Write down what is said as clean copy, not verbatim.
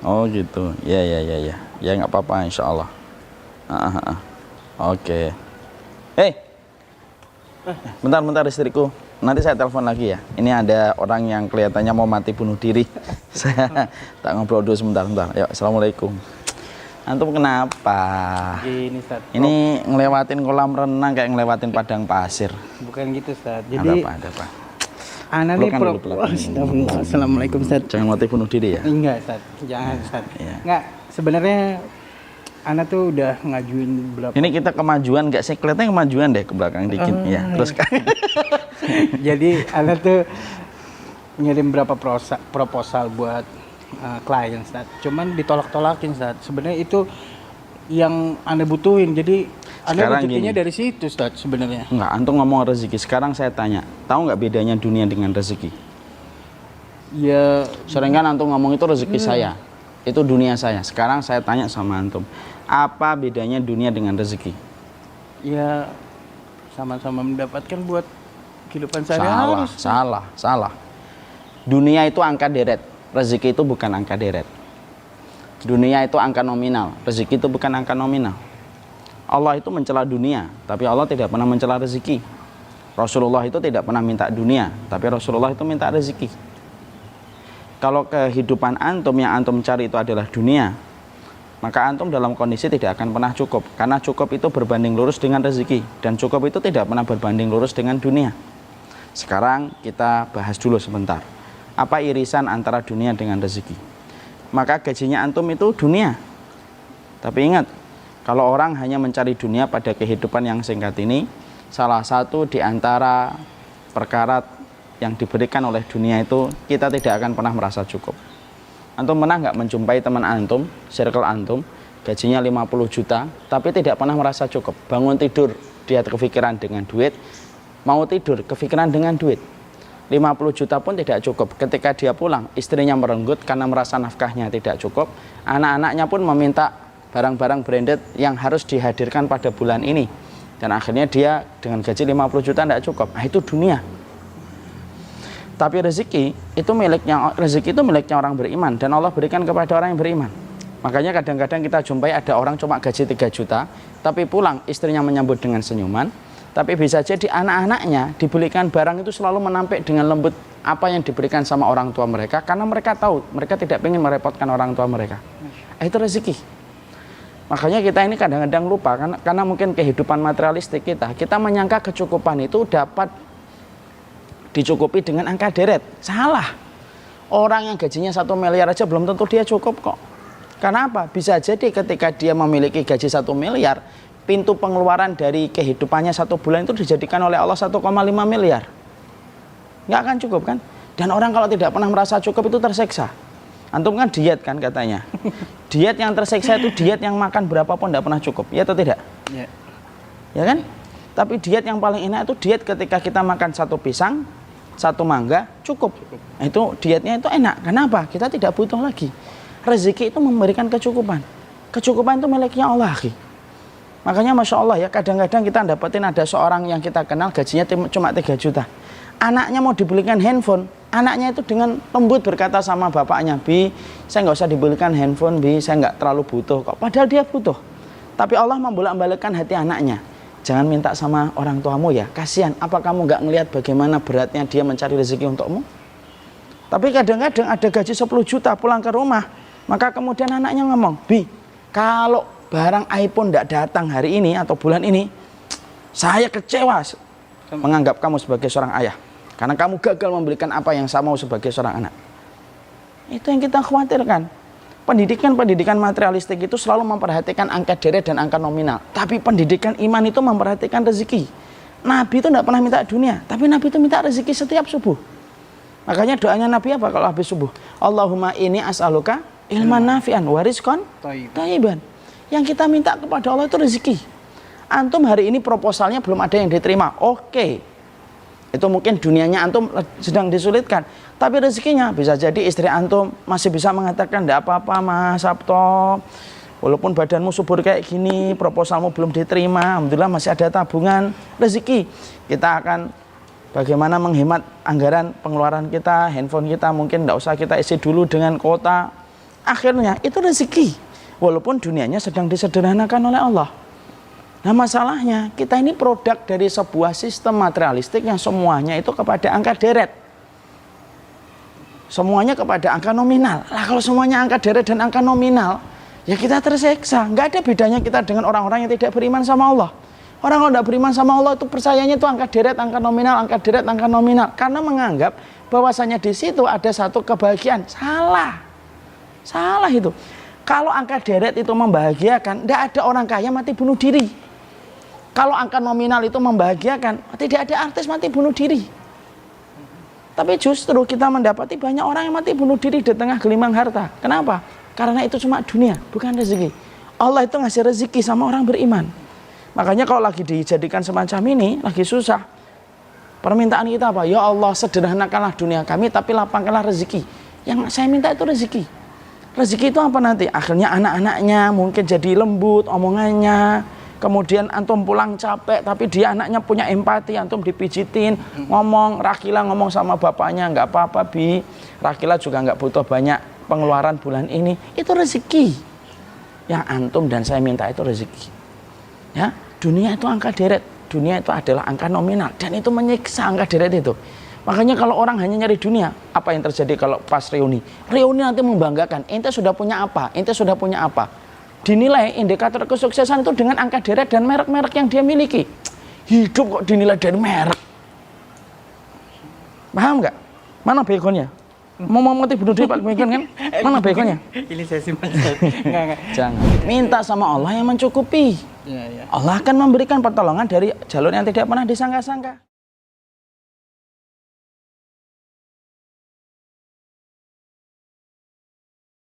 Oh gitu. Ya ya ya ya. Ya nggak apa-apa insya Allah. Oke. Bentar istriku. Nanti saya telepon lagi ya. Ini ada orang yang kelihatannya mau mati bunuh diri. Saya tak ngobrol dulu sebentar. Yuk, assalamualaikum. Antum kenapa? Gini, Ustaz. Ini ngelewatin kolam renang kayak ngelewatin padang pasir. Bukan gitu, Ustaz. Jadi Ada apa? Ana nih Assalamualaikum, Ustaz. Jangan mati bunuh diri ya? Enggak, Ustaz. Jangan, Ustaz. Iya. Enggak, sebenarnya Ana tuh udah ngajuin berapa. Ini kita kemajuan nggak sih? Kelihatannya kemajuan deh ke belakang dikit. Ya, terus Jadi Ana tuh ngirim berapa proposal buat klien, Ustaz. Cuman ditolak-tolakin, Ustaz. Sebenarnya itu yang Ana butuhin. Jadi Ana rezekinya dari situ, Ustaz, sebenarnya. Enggak, antum ngomong rezeki. Sekarang saya tanya, tahu nggak bedanya dunia dengan rezeki? Ya, sering kan antum ngomong itu rezeki saya, itu dunia saya. Sekarang saya tanya sama antum, apa bedanya dunia dengan rezeki? ya sama-sama mendapatkan buat kehidupan sehari-hari. Salah. Dunia itu angka deret, rezeki itu bukan angka deret. Dunia itu angka nominal, rezeki itu bukan angka nominal. Allah itu mencela dunia, tapi Allah tidak pernah mencela rezeki. Rasulullah itu tidak pernah minta dunia, tapi Rasulullah itu minta rezeki. Kalau kehidupan antum yang antum cari itu adalah dunia, maka antum dalam kondisi tidak akan pernah cukup. Karena cukup itu berbanding lurus dengan rezeki, dan cukup itu tidak pernah berbanding lurus dengan dunia. Sekarang kita bahas dulu sebentar, apa irisan antara dunia dengan rezeki. Maka gajinya antum itu dunia. Tapi ingat, kalau orang hanya mencari dunia pada kehidupan yang singkat ini, salah satu di antara perkara yang diberikan oleh dunia itu, kita tidak akan pernah merasa cukup. Antum pernah nggak menjumpai teman antum, circle antum, gajinya 50 juta, tapi tidak pernah merasa cukup. Bangun tidur, dia kepikiran dengan duit, mau tidur, kepikiran dengan duit. 50 juta pun tidak cukup. Ketika dia pulang, istrinya merenggut karena merasa nafkahnya tidak cukup. Anak-anaknya pun meminta barang-barang branded yang harus dihadirkan pada bulan ini, dan akhirnya dia dengan gaji 50 juta tidak cukup. Nah, itu dunia. Tapi rezeki itu miliknya orang beriman, dan Allah berikan kepada orang yang beriman. Makanya kadang-kadang kita jumpai ada orang cuma gaji 3 juta, tapi pulang istrinya menyambut dengan senyuman. Tapi bisa jadi anak-anaknya dibelikan barang itu selalu menampik dengan lembut apa yang diberikan sama orang tua mereka, karena mereka tahu mereka tidak ingin merepotkan orang tua mereka. Itu rezeki. Makanya kita ini kadang-kadang lupa, karena mungkin kehidupan materialistik kita menyangka kecukupan itu dapat dicukupi dengan angka deret. Salah. Orang yang gajinya 1 miliar aja belum tentu dia cukup kok. Karena apa? Bisa jadi ketika dia memiliki gaji 1 miliar, pintu pengeluaran dari kehidupannya 1 bulan itu dijadikan oleh Allah 1,5 miliar. Nggak akan cukup kan? Dan orang kalau tidak pernah merasa cukup itu tersiksa. Antum kan diet kan katanya. Diet yang tersiksa itu diet yang makan berapapun tidak pernah cukup. Ya atau tidak? Ya. Ya kan? Tapi diet yang paling enak itu diet ketika kita makan 1 pisang, 1 mangga, cukup. Itu dietnya itu enak. Kenapa? Kita tidak butuh lagi. Rezeki itu memberikan kecukupan. Kecukupan itu miliknya Allah. Makanya Masya Allah ya, kadang-kadang kita dapetin ada seorang yang kita kenal gajinya cuma 3 juta. Anaknya mau dibelikan handphone, anaknya itu dengan lembut berkata sama bapaknya, "Bi, saya nggak usah dibelikan handphone, Bi, saya nggak terlalu butuh kok." Padahal dia butuh. Tapi Allah membolak-balikkan hati anaknya. Jangan minta sama orang tuamu ya, kasihan. Apa kamu nggak ngelihat bagaimana beratnya dia mencari rezeki untukmu? Tapi kadang-kadang ada gaji 10 juta pulang ke rumah, maka kemudian anaknya ngomong, "Bi, kalau barang iPhone tidak datang hari ini atau bulan ini, saya kecewa menganggap kamu sebagai seorang ayah. Karena kamu gagal memberikan apa yang saya mau sebagai seorang anak." Itu yang kita khawatirkan. Pendidikan materialistik itu selalu memperhatikan angka deret dan angka nominal. Tapi pendidikan iman itu memperhatikan rezeki. Nabi itu tidak pernah minta dunia, tapi Nabi itu minta rezeki setiap subuh. Makanya doanya Nabi apa kalau habis subuh? Allahumma inni as'aluka ilman nafi'an wa rizqan thayyiban. Yang kita minta kepada Allah itu rezeki. Antum hari ini proposalnya belum ada yang diterima. Oke. Itu mungkin dunianya antum sedang disulitkan. Tapi rezekinya bisa jadi istri antum masih bisa mengatakan, "Tidak apa-apa Mas Sabto. Walaupun badanmu subur kayak gini, proposalmu belum diterima. Alhamdulillah masih ada tabungan rezeki." Kita akan bagaimana menghemat anggaran pengeluaran kita, handphone kita mungkin tidak usah kita isi dulu dengan kuota. akhirnya itu rezeki. Walaupun dunianya sedang disederhanakan oleh Allah. Nah masalahnya kita ini produk dari sebuah sistem materialistik yang semuanya itu kepada angka deret. Semuanya kepada angka nominal. Lah kalau semuanya angka deret dan angka nominal, ya kita tersiksa. Nggak ada bedanya kita dengan orang-orang yang tidak beriman sama Allah. Orang kalau tidak beriman sama Allah itu percayanya itu angka deret, angka nominal, angka deret, angka nominal. Karena menganggap bahwasanya di situ ada satu kebahagiaan. Salah. Salah itu. Kalau angka deret itu membahagiakan, tidak ada orang kaya mati bunuh diri. Kalau angka nominal itu membahagiakan, tidak ada artis mati bunuh diri. Tapi justru kita mendapati banyak orang yang mati bunuh diri di tengah gelimang harta. Kenapa? Karena itu cuma dunia, bukan rezeki. Allah itu ngasih rezeki sama orang beriman. Makanya kalau lagi dijadikan semacam ini, lagi susah. Permintaan kita apa? Ya Allah, sederhanakanlah dunia kami, tapi lapangkanlah rezeki. Yang saya minta itu rezeki. Rezeki itu apa nanti? Akhirnya anak-anaknya mungkin jadi lembut omongannya. Kemudian antum pulang capek, tapi dia anaknya punya empati, antum dipijitin, ngomong, Rakila ngomong sama bapaknya, nggak apa-apa Bi, Rakila juga nggak butuh banyak pengeluaran bulan ini. Itu rezeki. Yang antum dan saya minta itu rezeki. Ya, dunia itu angka deret, dunia itu adalah angka nominal, dan itu menyiksa angka deret itu. Makanya kalau orang hanya nyari dunia, apa yang terjadi kalau pas reuni? Reuni nanti membanggakan, ente sudah punya apa? Ente sudah punya apa? Dinilai indikator kesuksesan itu dengan angka deret dan merek-merek yang dia miliki. Hidup kok dinilai dari merek. Paham nggak? Mana begonya? Mau mati bunuh diri Pak Begon kan? Mana begonya? Ini saya simpan. Enggak. Jangan. Minta sama Allah yang mencukupi. Ya. Allah akan memberikan pertolongan dari jalur yang tidak pernah disangka-sangka.